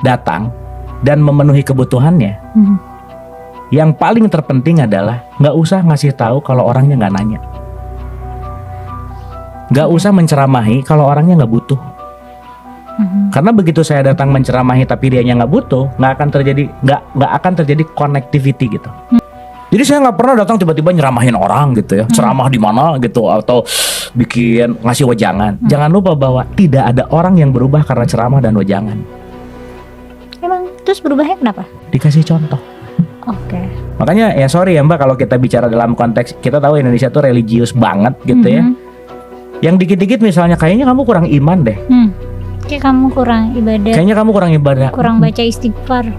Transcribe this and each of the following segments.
datang dan memenuhi kebutuhannya, yang paling terpenting adalah nggak usah ngasih tahu kalau orangnya nggak nanya, nggak usah menceramahi kalau orangnya nggak butuh. Karena begitu saya datang menceramahi tapi dianya nggak butuh, nggak akan terjadi connectivity gitu. Jadi saya nggak pernah datang tiba-tiba nyeramahin orang gitu ya, ceramah di mana gitu atau bikin ngasih wejangan. Jangan lupa bahwa tidak ada orang yang berubah karena ceramah dan wejangan. Emang terus berubahnya kenapa? Dikasih contoh. Oke. Makanya ya sorry ya Mbak kalau kita bicara dalam konteks, kita tahu Indonesia tuh religius banget gitu ya. Yang dikit-dikit misalnya kayaknya kamu kurang iman deh. Kayak kamu kurang ibadah. Kayaknya kamu kurang ibadah. Kurang baca istighfar.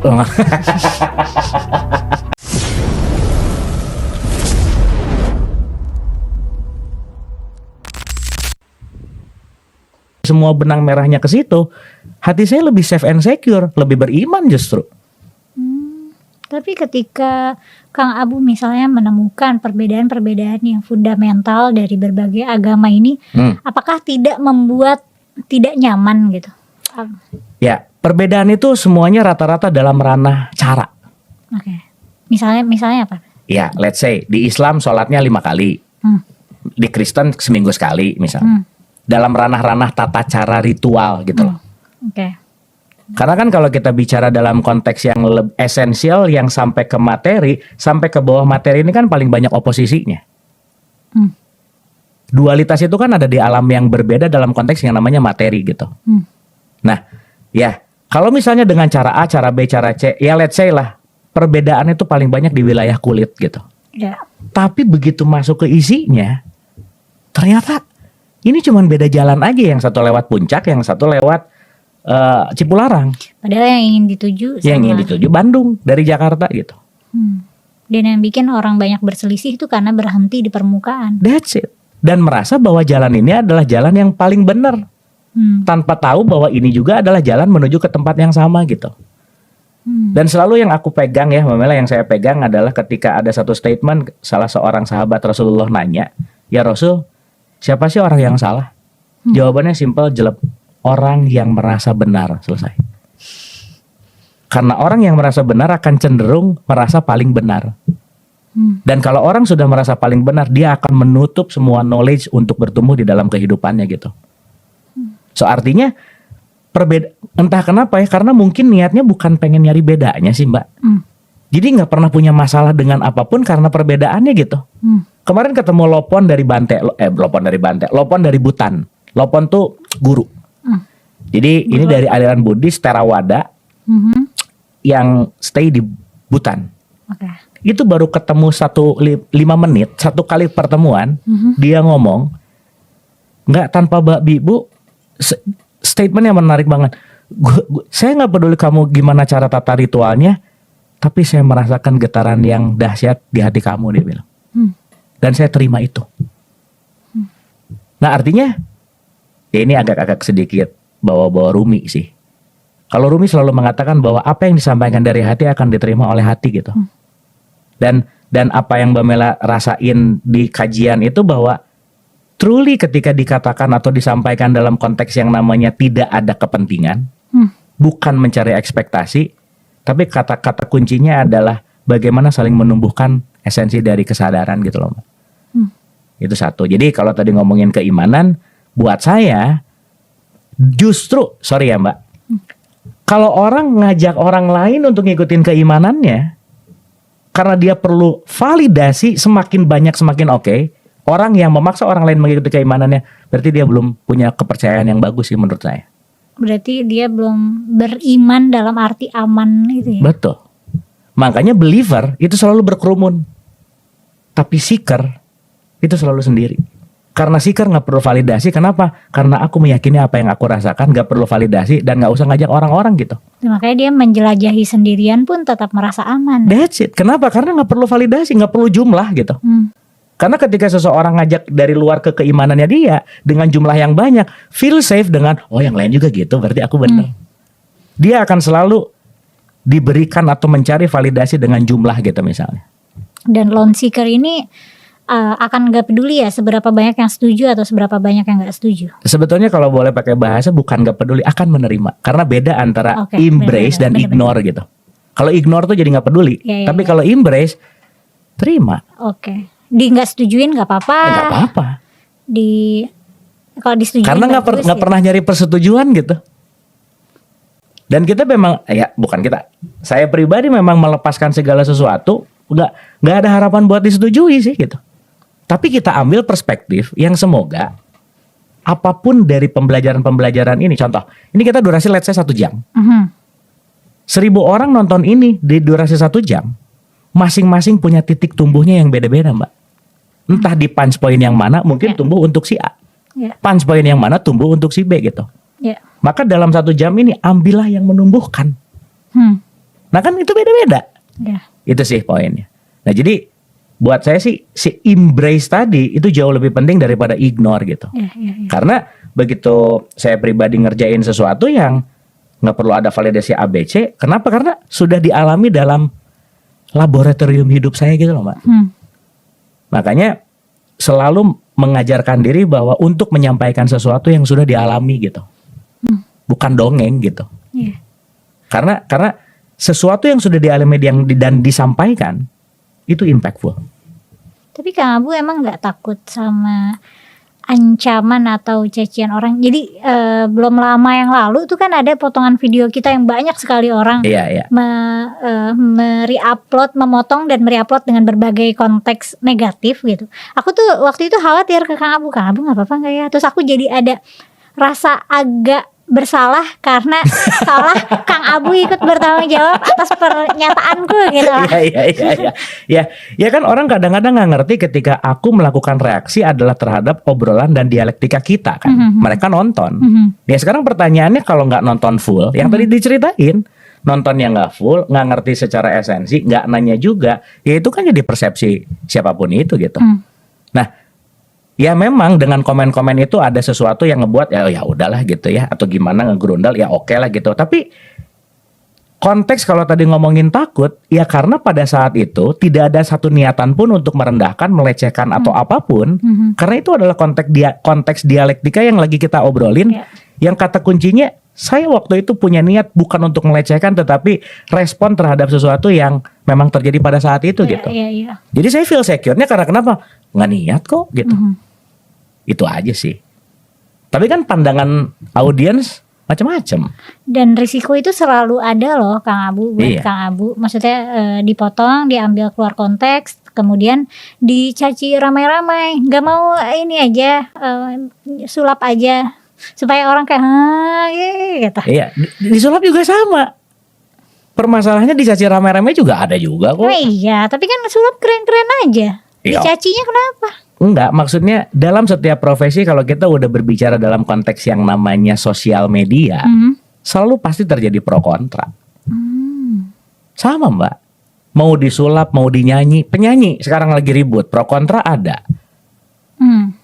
Semua benang merahnya ke situ, hati saya lebih safe and secure, lebih beriman justru. Tapi ketika Kang Abu misalnya menemukan perbedaan-perbedaan yang fundamental dari berbagai agama ini, apakah tidak membuat tidak nyaman gitu? Ya, perbedaan itu semuanya rata-rata dalam ranah cara. Oke. Misalnya apa? Ya, let's say di Islam sholatnya 5 kali, di Kristen seminggu sekali misalnya. Dalam ranah-ranah tata cara ritual gitu loh. Oke. Karena kan kalau kita bicara dalam konteks yang esensial, yang sampai ke materi, sampai ke bawah materi ini kan paling banyak oposisinya. Dualitas itu kan ada di alam yang berbeda dalam konteks yang namanya materi gitu. Nah, ya kalau misalnya dengan cara A, cara B, cara C, ya let's say lah perbedaan itu paling banyak di wilayah kulit gitu. Ya. Tapi begitu masuk ke isinya, ternyata ini cuma beda jalan aja, yang satu lewat Puncak, yang satu lewat Cipularang. Padahal yang ingin dituju sama. Yang ingin dituju Bandung dari Jakarta gitu. Dan yang bikin orang banyak berselisih itu karena berhenti di permukaan. That's it. Dan merasa bahwa jalan ini adalah jalan yang paling benar. Tanpa tahu bahwa ini juga adalah jalan menuju ke tempat yang sama gitu. Dan selalu yang aku pegang ya, Mamela, yang saya pegang adalah ketika ada satu statement salah seorang sahabat Rasulullah nanya, "Ya Rasul, siapa sih orang yang salah?" Jawabannya simple, jelek. Orang yang merasa benar, selesai. Karena orang yang merasa benar akan cenderung merasa paling benar. Dan kalau orang sudah merasa paling benar, dia akan menutup semua knowledge untuk bertumbuh di dalam kehidupannya gitu. So artinya entah kenapa ya, karena mungkin niatnya bukan pengen nyari bedanya sih Mbak. Jadi nggak pernah punya masalah dengan apapun karena perbedaannya gitu. Kemarin ketemu Lopon dari Butan. Lopon tuh guru. Jadi ini dari aliran Buddhis Theravada yang stay di Butan. Itu baru ketemu 5 menit, satu kali pertemuan, dia ngomong, nggak tanpa babi bu, statement yang menarik banget. Saya nggak peduli kamu gimana cara tata ritualnya, tapi saya merasakan getaran yang dahsyat di hati kamu, dia bilang. Dan saya terima itu. Nah artinya, ya ini agak-agak sedikit bawa-bawa Rumi sih. Kalau Rumi selalu mengatakan bahwa apa yang disampaikan dari hati akan diterima oleh hati gitu. Dan apa yang Mbak Mela rasain di kajian itu bahwa truly ketika dikatakan atau disampaikan dalam konteks yang namanya tidak ada kepentingan, bukan mencari ekspektasi, tapi kata-kata kuncinya adalah bagaimana saling menumbuhkan esensi dari kesadaran gitu loh Mbak. Itu satu. Jadi kalau tadi ngomongin keimanan, buat saya justru, sorry ya Mbak, kalau orang ngajak orang lain untuk ngikutin keimanannya, karena dia perlu validasi, semakin banyak semakin oke. Orang yang memaksa orang lain mengikuti keimanannya, berarti dia belum punya kepercayaan yang bagus sih menurut saya. Berarti dia belum beriman dalam arti aman itu ya? Betul. Makanya believer itu selalu berkerumun. Tapi seeker itu selalu sendiri. Karena seeker gak perlu validasi, kenapa? Karena aku meyakini apa yang aku rasakan, gak perlu validasi dan gak usah ngajak orang-orang gitu. Makanya dia menjelajahi sendirian pun tetap merasa aman. That's it. Kenapa? Karena gak perlu validasi, gak perlu jumlah gitu. Karena ketika seseorang ngajak dari luar ke keimanannya dia, dengan jumlah yang banyak, feel safe dengan, oh yang lain juga gitu, berarti aku benar. Dia akan selalu diberikan atau mencari validasi dengan jumlah gitu misalnya. Dan lone seeker ini akan nggak peduli ya seberapa banyak yang setuju atau seberapa banyak yang nggak setuju. Sebetulnya kalau boleh pakai bahasa bukan nggak peduli, akan menerima. Karena beda antara embrace dan ignore gitu. Kalau ignore tuh jadi nggak peduli, tapi kalau embrace terima. Di nggak setujuin nggak apa-apa. Nggak apa-apa. Kalau disetujuin karena nggak pernah nyari persetujuan gitu. Dan kita memang bukan kita, saya pribadi memang melepaskan segala sesuatu, nggak ada harapan buat disetujui sih gitu. Tapi kita ambil perspektif yang semoga apapun dari pembelajaran ini, contoh, ini kita durasi let's say 1 jam. 1.000 orang nonton ini di durasi 1 jam, masing-masing punya titik tumbuhnya yang beda-beda, Mbak. Entah di punch point yang mana mungkin tumbuh untuk si A, punch point yang mana tumbuh untuk si B gitu. Maka dalam 1 jam ini ambillah yang menumbuhkan. Nah kan itu beda-beda. Itu sih poinnya. Nah jadi buat saya sih si embrace tadi itu jauh lebih penting daripada ignore gitu. Karena begitu saya pribadi ngerjain sesuatu yang nggak perlu ada validasi ABC. Kenapa? Karena sudah dialami dalam laboratorium hidup saya gitu loh, Mbak. Makanya selalu mengajarkan diri bahwa untuk menyampaikan sesuatu yang sudah dialami gitu. Bukan dongeng gitu. Karena sesuatu yang sudah dialami dan disampaikan itu impactful. Tapi Kang Abu emang nggak takut sama ancaman atau cacian orang? Jadi belum lama yang lalu tuh kan ada potongan video kita yang banyak sekali orang me-reupload, memotong dan me-reupload dengan berbagai konteks negatif gitu. Aku tuh waktu itu khawatir ke Kang Abu nggak apa-apa nggak ya? Terus aku jadi ada rasa agak bersalah karena salah Kang Abu ikut bertanggung jawab atas pernyataanku gitu. Ya kan orang kadang-kadang nggak ngerti ketika aku melakukan reaksi adalah terhadap obrolan dan dialektika kita kan. Mereka nonton. Ya sekarang pertanyaannya kalau nggak nonton full, yang tadi diceritain, nontonnya nggak full, nggak ngerti secara esensi, nggak nanya juga, ya itu kan jadi persepsi siapapun itu gitu. Nah, ya memang dengan komen-komen itu ada sesuatu yang ngebuat ya udahlah gitu ya, atau gimana ngegerundal ya oke lah gitu. Tapi konteks kalau tadi ngomongin takut, ya karena pada saat itu tidak ada satu niatan pun untuk merendahkan, melecehkan atau apapun, karena itu adalah konteks dialektika yang lagi kita obrolin. Yang kata kuncinya, saya waktu itu punya niat bukan untuk melecehkan, tetapi respon terhadap sesuatu yang memang terjadi pada saat itu gitu. Jadi saya feel secure-nya karena kenapa? Nggak niat kok gitu. Itu aja sih. Tapi kan pandangan audiens macam-macam. Dan risiko itu selalu ada loh Kang Abu buat Kang Abu. Maksudnya dipotong, diambil keluar konteks, kemudian dicaci ramai-ramai. Gak mau ini aja, sulap aja supaya orang kayak gitu. Iya, disulap juga sama. Permasalahannya dicaci ramai-ramai juga ada juga kok. Iya, tapi kan sulap keren-keren aja. Dicacinya kenapa? Enggak, maksudnya dalam setiap profesi kalau kita udah berbicara dalam konteks yang namanya sosial media, selalu pasti terjadi pro kontra. Sama Mbak, mau disulap, mau dinyanyi, penyanyi sekarang lagi ribut, pro kontra ada.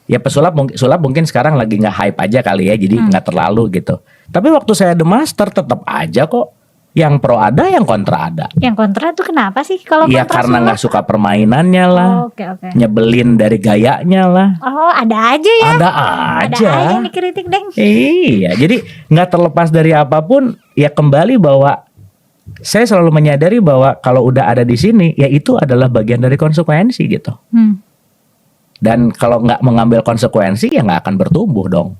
Ya pesulap sulap mungkin sekarang lagi nggak hype aja kali ya, jadi nggak terlalu gitu. Tapi waktu saya The Master tetap aja kok. Yang pro ada, yang kontra ada. Yang kontra tuh kenapa sih? Kalau ya karena nggak suka permainannya lah, nyebelin dari gayanya lah. Oh ada aja ya? Ada aja yang dikritik deng. Iya, jadi nggak terlepas dari apapun, ya kembali bahwa saya selalu menyadari bahwa kalau udah ada di sini, ya itu adalah bagian dari konsekuensi gitu. Dan kalau nggak mengambil konsekuensi, ya nggak akan bertumbuh dong.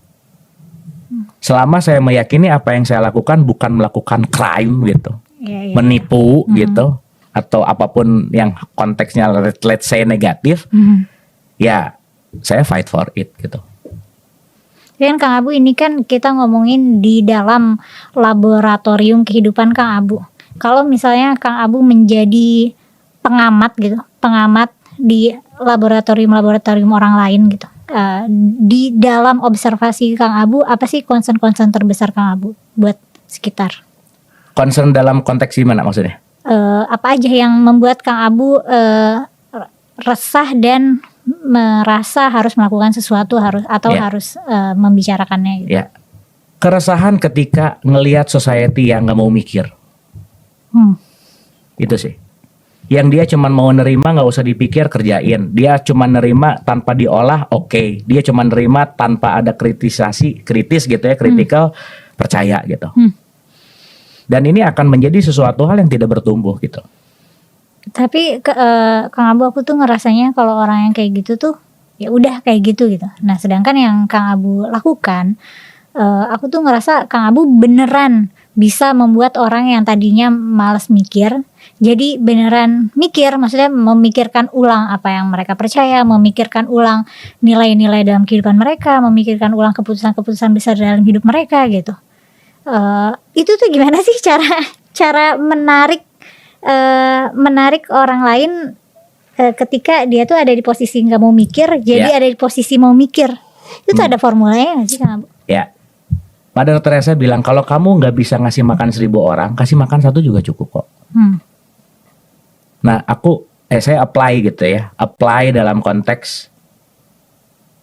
Selama saya meyakini apa yang saya lakukan bukan melakukan crime gitu, menipu gitu, atau apapun yang konteksnya let's say negatif, ya saya fight for it gitu. Dan Kang Abu ini kan kita ngomongin di dalam laboratorium kehidupan Kang Abu. Kalau misalnya Kang Abu menjadi pengamat gitu, pengamat di laboratorium orang lain gitu. Di dalam observasi Kang Abu, apa sih concern terbesar Kang Abu buat sekitar? Concern dalam konteks gimana maksudnya? Apa aja yang membuat Kang Abu resah dan merasa harus melakukan sesuatu harus membicarakannya gitu? Ya, keresahan ketika ngelihat society yang nggak mau mikir, itu sih. yang dia cuman mau nerima, nggak usah dipikir, kerjain. Dia cuman nerima tanpa diolah, oke. Dia cuman nerima tanpa ada kritis gitu ya, kritikal, percaya gitu. Dan ini akan menjadi sesuatu hal yang tidak bertumbuh gitu. Tapi Kang Abu, aku tuh ngerasanya kalau orang yang kayak gitu tuh ya udah kayak gitu. Nah sedangkan yang Kang Abu lakukan, aku tuh ngerasa Kang Abu beneran bisa membuat orang yang tadinya malas mikir jadi beneran mikir, maksudnya memikirkan ulang apa yang mereka percaya, memikirkan ulang nilai-nilai dalam kehidupan mereka, memikirkan ulang keputusan-keputusan besar dalam hidup mereka gitu. Itu tuh gimana sih cara menarik orang lain ketika dia tuh ada di posisi nggak mau mikir, jadi ada di posisi mau mikir. Itu tuh ada formulanya nggak sih Kang Abu? Ya, Mother Teresa bilang kalau kamu nggak bisa ngasih makan 1000 orang, kasih makan 1 juga cukup kok. Nah, saya apply gitu ya, apply dalam konteks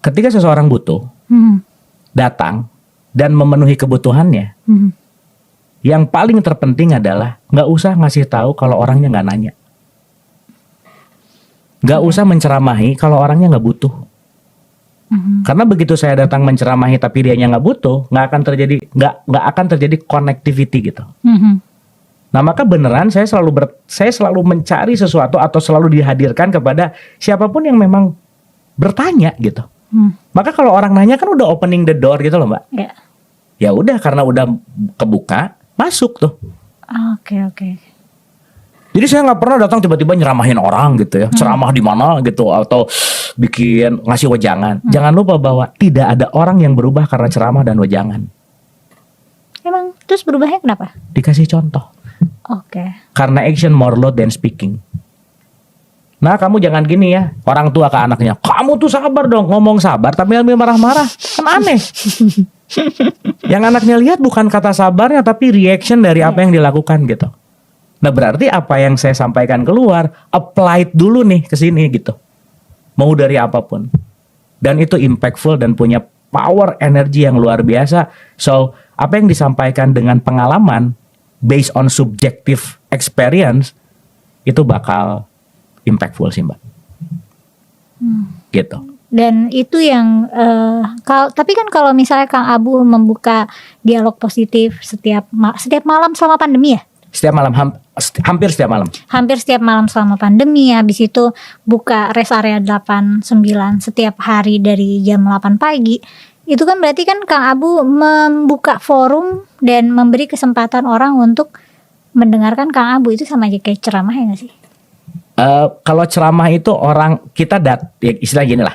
ketika seseorang butuh, datang dan memenuhi kebutuhannya. Yang paling terpenting adalah nggak usah ngasih tahu kalau orangnya nggak nanya, nggak usah menceramahi kalau orangnya nggak butuh. Karena begitu saya datang menceramahi tapi dianya nggak butuh, nggak akan terjadi connectivity gitu. Nah maka beneran saya selalu mencari sesuatu atau selalu dihadirkan kepada siapapun yang memang bertanya gitu. Maka kalau orang nanya kan udah opening the door gitu loh Mbak. Ya udah karena udah kebuka, masuk tuh. Oke. Jadi saya nggak pernah datang tiba-tiba nyeramahin orang gitu ya, ceramah di mana gitu atau ngasih wejangan. Jangan lupa bahwa tidak ada orang yang berubah karena ceramah dan wejangan. Emang terus berubahnya kenapa? Dikasih contoh. Oke. Karena action more loud than speaking. Nah kamu jangan gini ya, orang tua ke anaknya, kamu tuh sabar dong, ngomong sabar tapi ambil marah-marah, kan aneh. Yang anaknya lihat bukan kata sabarnya tapi reaction dari apa yang dilakukan gitu. Nah berarti apa yang saya sampaikan keluar, applied dulu nih ke sini gitu. Mau dari apapun. Dan itu impactful dan punya power energi yang luar biasa. So apa yang disampaikan dengan pengalaman based on subjective experience itu bakal impactful sih Mbak. Gitu. Dan itu yang tapi kan kalau misalnya Kang Abu membuka dialog positif setiap malam selama pandemi ya? Setiap malam, hampir setiap malam. Hampir setiap malam selama pandemi, habis itu buka rest area 8-9 setiap hari dari jam 8 pagi. Itu kan berarti kan Kang Abu membuka forum dan memberi kesempatan orang untuk mendengarkan Kang Abu. Itu sama aja kayak ceramah ya gak sih? Kalau ceramah itu orang kita ya istilah gini lah,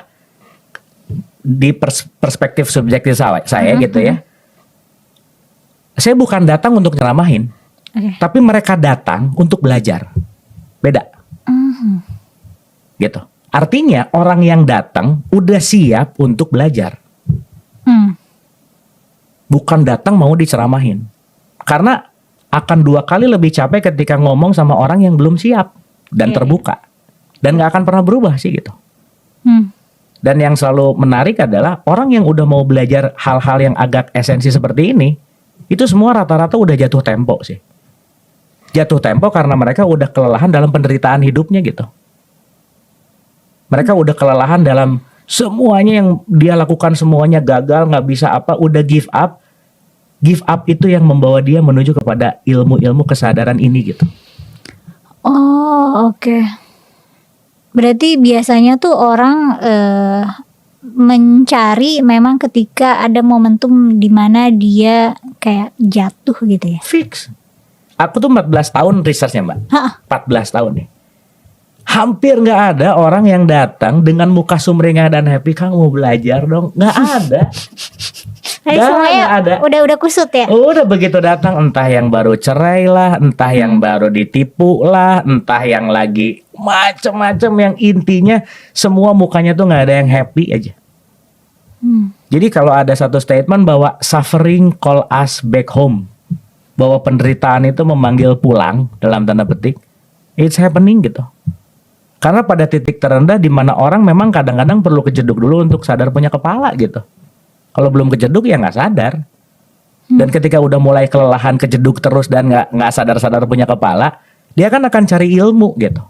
di perspektif subjektif saya gitu ya. Saya bukan datang untuk nyeramahin, tapi mereka datang untuk belajar. Beda. Gitu. Artinya orang yang datang udah siap untuk belajar. Bukan datang mau diceramahin. Karena akan 2 kali lebih capek ketika ngomong sama orang yang belum siap dan terbuka. Dan gak akan pernah berubah sih gitu. Dan yang selalu menarik adalah orang yang udah mau belajar hal-hal yang agak esensi seperti ini, itu semua rata-rata udah jatuh tempo sih. Jatuh tempo karena mereka udah kelelahan dalam penderitaan hidupnya gitu. Mereka udah kelelahan dalam semuanya yang dia lakukan, semuanya gagal, gak bisa apa, udah give up. Give up itu yang membawa dia menuju kepada ilmu-ilmu kesadaran ini gitu. Oh oke. Berarti biasanya tuh orang mencari memang ketika ada momentum di mana dia kayak jatuh gitu ya. Fix. Aku tuh 14 tahun researchnya Mbak. 14 tahun nih. Hampir nggak ada orang yang datang dengan muka sumringah dan happy, Kang mau belajar dong. Nggak ada. Semuanya ada. Udah kusut ya. Udah begitu datang entah yang baru cerai lah, entah yang baru ditipu lah, entah yang lagi macem-macem, yang intinya semua mukanya tuh nggak ada yang happy aja. Jadi kalau ada satu statement bahwa suffering call us back home, bahwa penderitaan itu memanggil pulang dalam tanda petik, it's happening gitu. Karena pada titik terendah di mana orang memang kadang-kadang perlu kejeduk dulu untuk sadar punya kepala gitu. Kalau belum kejeduk ya nggak sadar. Dan ketika udah mulai kelelahan kejeduk terus dan nggak sadar-sadar punya kepala, dia kan akan cari ilmu gitu.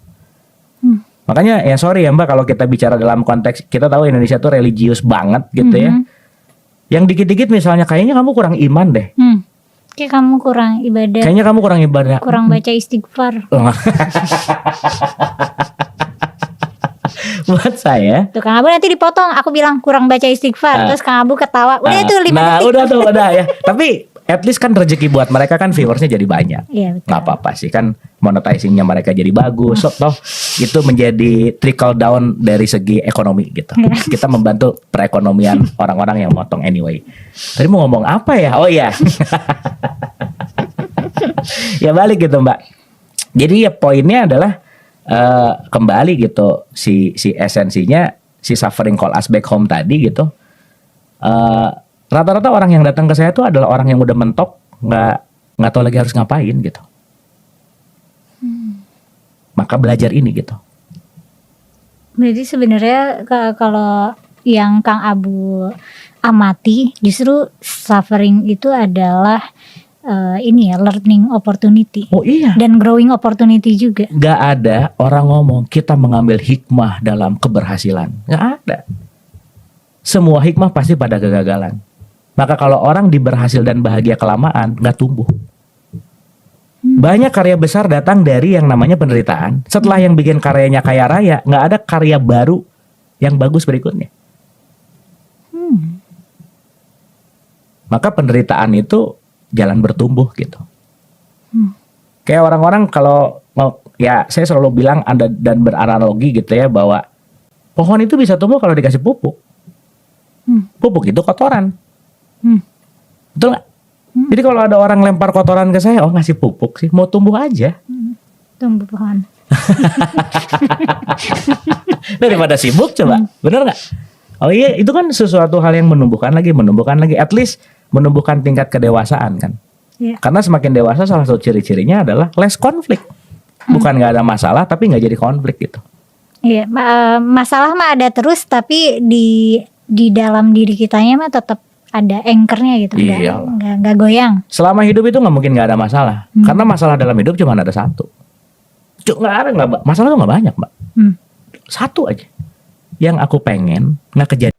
Makanya ya sorry ya Mbak, kalau kita bicara dalam konteks, kita tahu Indonesia tuh religius banget gitu ya. Yang dikit-dikit misalnya kayaknya kamu kurang iman deh. Kayak kamu kurang ibadah. Kayaknya kamu kurang ibadah. Kurang baca istighfar. Buat saya. Tuh Kang Abu nanti dipotong. Aku bilang kurang baca istighfar. Terus Kang Abu ketawa. Udah itu 5 detik. Udah tuh udah ya. Tapi at least kan rezeki buat mereka kan viewersnya jadi banyak. Iya betul. Nggak apa-apa sih kan, monetizingnya mereka jadi bagus. So, toh itu menjadi trickle down dari segi ekonomi gitu. Kita membantu perekonomian orang-orang yang motong anyway. Tadi mau ngomong apa ya? Oh iya. Ya balik gitu Mbak. Jadi ya poinnya adalah kembali gitu si esensinya si suffering call us back home tadi gitu. Rata-rata orang yang datang ke saya itu adalah orang yang udah mentok, nggak tahu lagi harus ngapain gitu. Maka belajar ini gitu. Berarti sebenarnya kalau yang Kang Abu amati justru suffering itu adalah ini ya, learning opportunity. Oh iya. Dan growing opportunity juga. Gak ada orang ngomong kita mengambil hikmah dalam keberhasilan. Gak ada. Semua hikmah pasti pada kegagalan. Maka kalau orang diberhasil dan bahagia kelamaan, gak tumbuh. Banyak karya besar datang dari yang namanya penderitaan. Setelah yang bikin karyanya kaya raya, gak ada karya baru yang bagus berikutnya. Maka penderitaan itu jalan bertumbuh gitu. Kayak orang-orang kalau ya saya selalu bilang dan beranalogi gitu ya, bahwa pohon itu bisa tumbuh kalau dikasih pupuk. Pupuk itu kotoran. Betul nggak? Jadi kalau ada orang lempar kotoran ke saya, oh ngasih pupuk sih, mau tumbuh aja. Tumbuh pohon. Daripada sibuk coba, bener nggak? Oh iya, itu kan sesuatu hal yang menumbuhkan lagi, at least menumbuhkan tingkat kedewasaan kan. Karena semakin dewasa salah satu ciri-cirinya adalah less konflik. Bukan nggak ada masalah, tapi nggak jadi konflik gitu. Iya, masalah mah ada terus, tapi di dalam diri kitanya mah tetap ada anchornya gitu. Nggak goyang. Selama hidup itu nggak mungkin nggak ada masalah. Karena masalah dalam hidup cuma ada satu. Masalah tuh nggak banyak Mbak. Satu aja. Yang aku pengen nggak kejadian.